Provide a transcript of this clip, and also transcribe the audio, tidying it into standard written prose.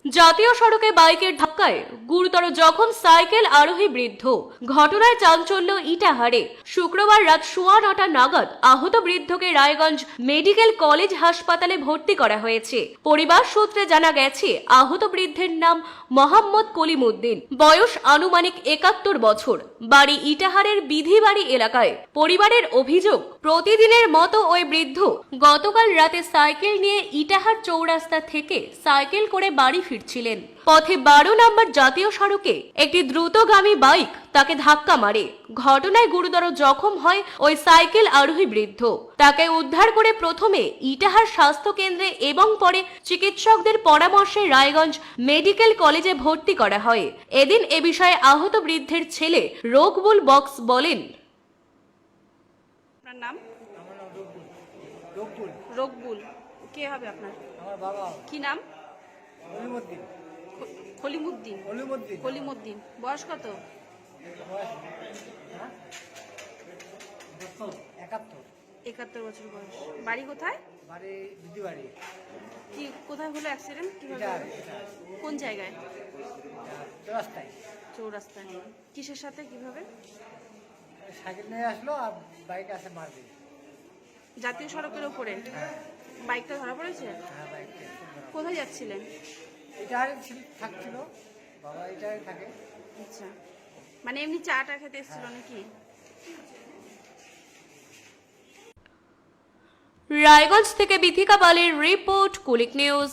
জাতীয় সড়কে বাইকের ধাক্কায় গুরুতর জখম সাইকেল আরোহী বৃদ্ধ। ঘটনায় চাঞ্চল্য ইটাহারে। শুক্রবার রাত 9:15 নাগাদ আহত বৃদ্ধকে রায়গঞ্জ মেডিকেল কলেজ হাসপাতালে ভর্তি করা হয়েছে। পরিবার সূত্রে জানা গেছে, আহত বৃদ্ধের নাম মোহাম্মদ কলিমুদ্দিন, বয়স আনুমানিক 71 বছর, বাড়ি ইটাহারের বিধিবাড়ি এলাকায়। পরিবারের অভিযোগ, প্রতিদিনের মতো ওই বৃদ্ধ গতকাল রাতে সাইকেল নিয়ে ইটাহার চৌরাস্তা থেকে সাইকেল করে বাড়ি ফিরছিলেন। পথে 12 নম্বর জাতীয় সড়কে একটি দ্রুতগামী বাইক তাকে ধাক্কা মারে। ঘটনায় গুরুতর জখম হয় ওই সাইকেল আরোহী বৃদ্ধ। তাকে উদ্ধার করে প্রথমে ইটাহার স্বাস্থ্য কেন্দ্রে এবং পরে চিকিৎসকদের পরামর্শে রায়গঞ্জ মেডিকেল কলেজে ভর্তি করা হয়। এদিন এ বিষয়ে আহত বৃদ্ধের ছেলে রকবুল বক্স বলেন, আপনার নাম? আমার নাম রকবুল। রকবুল কে হবে আপনার? আমার বাবা কি নাম? অলিমুদ্দিন। খলিমুদ্দিন। অলিমুদ্দিন। খলিমুদ্দিন। বয়স কত? বয়স 71। 71 বছর বয়স। বাড়ি কোথায়? বাড়ি বিধিবাড়ি। কি কোথায় হলো অ্যাক্সিডেন্ট? কিভাবে হলো? কোন জায়গায়? চৌরাস্তায়। চৌরাস্তায়। কিসের সাথে কিভাবে? সাইকেল নিয়ে আসলো আর বাইক আছে মারবে। জাতীয় সড়কের উপরে বাইকটা ধরা পড়েছে? হ্যাঁ, বাইকটা কোথায় যাচ্ছিলেন? এটাই থাকছিল, বাবা এটাই থাকে। আচ্ছা, মানে এমনি চাটা খেতে এসেছিল নাকি? রায়গঞ্জ থেকে বিথিকা পালের রিপোর্ট, কুলিক নিউজ।